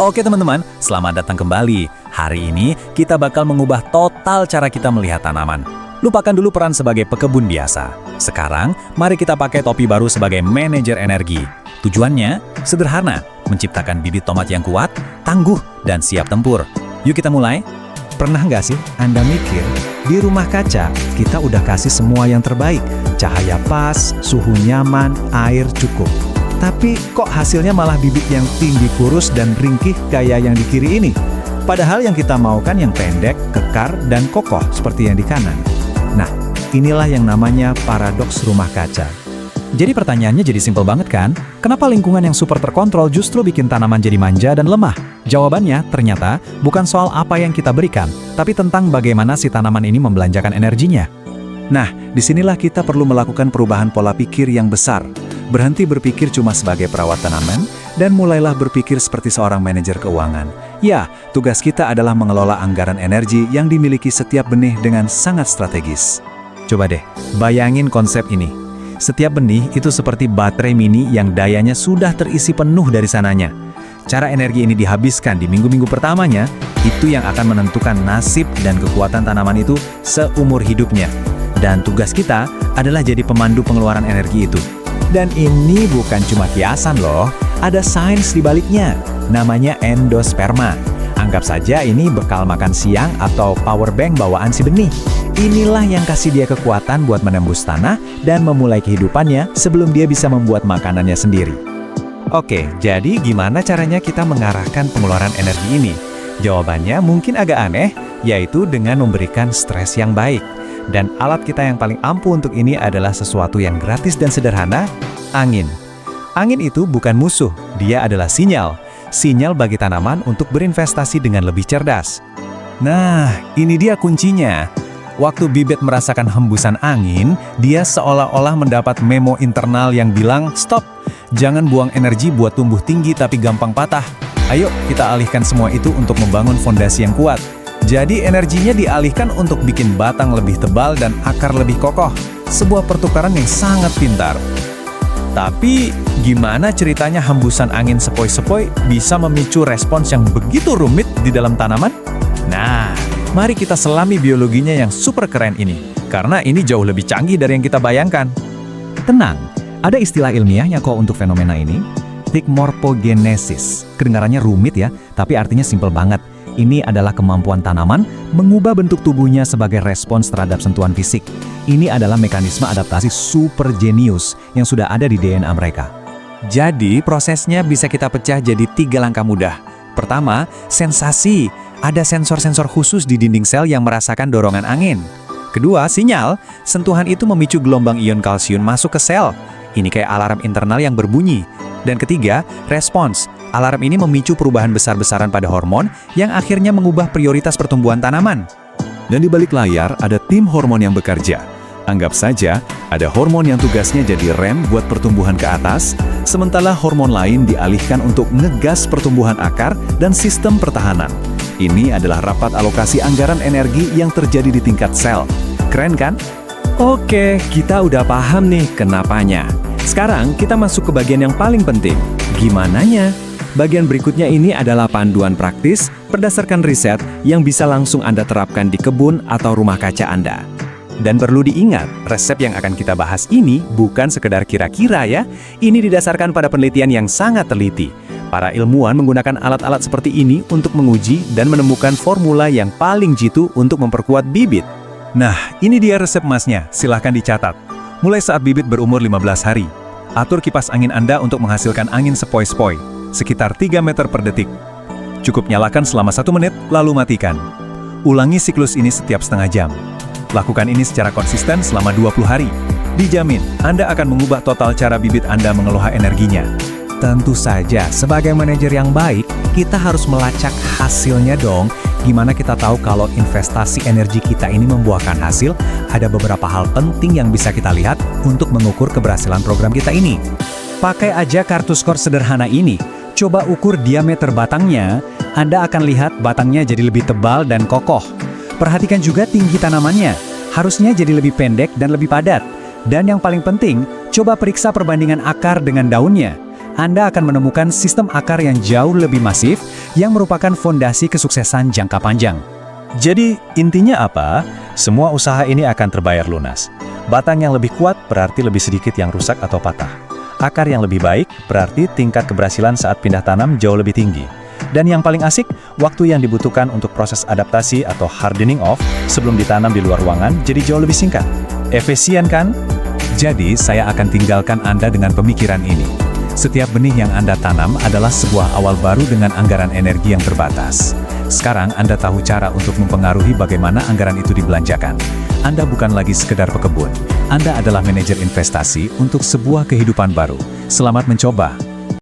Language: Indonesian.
Oke teman-teman, selamat datang kembali. Hari ini kita bakal mengubah total cara kita melihat tanaman. Lupakan dulu peran sebagai pekebun biasa. Sekarang, mari kita pakai topi baru sebagai manajer energi. Tujuannya sederhana, menciptakan bibit tomat yang kuat, tangguh, dan siap tempur. Yuk kita mulai. Pernah nggak sih Anda mikir, di rumah kaca kita udah kasih semua yang terbaik, cahaya pas, suhu nyaman, air cukup. Tapi kok hasilnya malah bibit yang tinggi kurus dan ringkih kayak yang di kiri ini? Padahal yang kita mau kan yang pendek, kekar, dan kokoh seperti yang di kanan. Nah, inilah yang namanya paradoks rumah kaca. Jadi pertanyaannya jadi simpel banget kan? Kenapa lingkungan yang super terkontrol justru bikin tanaman jadi manja dan lemah? Jawabannya ternyata bukan soal apa yang kita berikan, tapi tentang bagaimana si tanaman ini membelanjakan energinya. Nah, disinilah kita perlu melakukan perubahan pola pikir yang besar. Berhenti berpikir cuma sebagai perawat tanaman, dan mulailah berpikir seperti seorang manajer keuangan. Ya, tugas kita adalah mengelola anggaran energi yang dimiliki setiap benih dengan sangat strategis. Coba deh, bayangin konsep ini. Setiap benih itu seperti baterai mini yang dayanya sudah terisi penuh dari sananya. Cara energi ini dihabiskan di minggu-minggu pertamanya, itu yang akan menentukan nasib dan kekuatan tanaman itu seumur hidupnya. Dan tugas kita adalah jadi pemandu pengeluaran energi itu. Dan ini bukan cuma kiasan loh, ada sains di baliknya, namanya endosperma. Anggap saja ini bekal makan siang atau power bank bawaan si benih. Inilah yang kasih dia kekuatan buat menembus tanah dan memulai kehidupannya sebelum dia bisa membuat makanannya sendiri. Oke, jadi gimana caranya kita mengarahkan pengeluaran energi ini? Jawabannya mungkin agak aneh, yaitu dengan memberikan stres yang baik. Dan alat kita yang paling ampuh untuk ini adalah sesuatu yang gratis dan sederhana, angin. Angin itu bukan musuh, dia adalah sinyal. Sinyal bagi tanaman untuk berinvestasi dengan lebih cerdas. Nah, ini dia kuncinya. Waktu bibit merasakan hembusan angin, dia seolah-olah mendapat memo internal yang bilang, "Stop, jangan buang energi buat tumbuh tinggi tapi gampang patah. Ayo kita alihkan semua itu untuk membangun fondasi yang kuat." Jadi energinya dialihkan untuk bikin batang lebih tebal dan akar lebih kokoh. Sebuah pertukaran yang sangat pintar. Tapi, gimana ceritanya hembusan angin sepoi-sepoi bisa memicu respons yang begitu rumit di dalam tanaman? Nah, mari kita selami biologinya yang super keren ini. Karena ini jauh lebih canggih dari yang kita bayangkan. Tenang, ada istilah ilmiahnya kok untuk fenomena ini. Thigmorphogenesis. Kedengarannya rumit ya, tapi artinya simpel banget. Ini adalah kemampuan tanaman mengubah bentuk tubuhnya sebagai respons terhadap sentuhan fisik. Ini adalah mekanisme adaptasi super jenius yang sudah ada di DNA mereka. Jadi, prosesnya bisa kita pecah jadi 3 langkah mudah. Pertama, sensasi. Ada sensor-sensor khusus di dinding sel yang merasakan dorongan angin. Kedua, sinyal. Sentuhan itu memicu gelombang ion kalsium masuk ke sel. Ini kayak alarm internal yang berbunyi. Dan ketiga, respons. Alarm ini memicu perubahan besar-besaran pada hormon yang akhirnya mengubah prioritas pertumbuhan tanaman. Dan di balik layar ada tim hormon yang bekerja. Anggap saja ada hormon yang tugasnya jadi rem buat pertumbuhan ke atas, sementara hormon lain dialihkan untuk ngegas pertumbuhan akar dan sistem pertahanan. Ini adalah rapat alokasi anggaran energi yang terjadi di tingkat sel. Keren kan? Oke, kita udah paham nih kenapanya. Sekarang kita masuk ke bagian yang paling penting. Gimananya? Bagian berikutnya ini adalah panduan praktis berdasarkan riset yang bisa langsung Anda terapkan di kebun atau rumah kaca Anda. Dan perlu diingat, resep yang akan kita bahas ini bukan sekedar kira-kira ya. Ini didasarkan pada penelitian yang sangat teliti. Para ilmuwan menggunakan alat-alat seperti ini untuk menguji dan menemukan formula yang paling jitu untuk memperkuat bibit. Nah, ini dia resep emasnya, silahkan dicatat. Mulai saat bibit berumur 15 hari. Atur kipas angin Anda untuk menghasilkan angin sepoi-sepoi, sekitar 3 meter per detik. Cukup nyalakan selama 1 menit, lalu matikan. Ulangi siklus ini setiap setengah jam. Lakukan ini secara konsisten selama 20 hari. Dijamin, Anda akan mengubah total cara bibit Anda mengelola energinya. Tentu saja, sebagai manajer yang baik, kita harus melacak hasilnya dong. Gimana kita tahu kalau investasi energi kita ini membuahkan hasil? Ada beberapa hal penting yang bisa kita lihat untuk mengukur keberhasilan program kita ini. Pakai aja kartu skor sederhana ini. Coba ukur diameter batangnya, Anda akan lihat batangnya jadi lebih tebal dan kokoh. Perhatikan juga tinggi tanamannya, harusnya jadi lebih pendek dan lebih padat. Dan yang paling penting, coba periksa perbandingan akar dengan daunnya. Anda akan menemukan sistem akar yang jauh lebih masif yang merupakan fondasi kesuksesan jangka panjang. Jadi, intinya apa? Semua usaha ini akan terbayar lunas. Batang yang lebih kuat berarti lebih sedikit yang rusak atau patah. Akar yang lebih baik berarti tingkat keberhasilan saat pindah tanam jauh lebih tinggi. Dan yang paling asik, waktu yang dibutuhkan untuk proses adaptasi atau hardening off sebelum ditanam di luar ruangan jadi jauh lebih singkat. Efisien kan? Jadi, saya akan tinggalkan Anda dengan pemikiran ini. Setiap benih yang Anda tanam adalah sebuah awal baru dengan anggaran energi yang terbatas. Sekarang Anda tahu cara untuk mempengaruhi bagaimana anggaran itu dibelanjakan. Anda bukan lagi sekedar pekebun. Anda adalah manajer investasi untuk sebuah kehidupan baru. Selamat mencoba.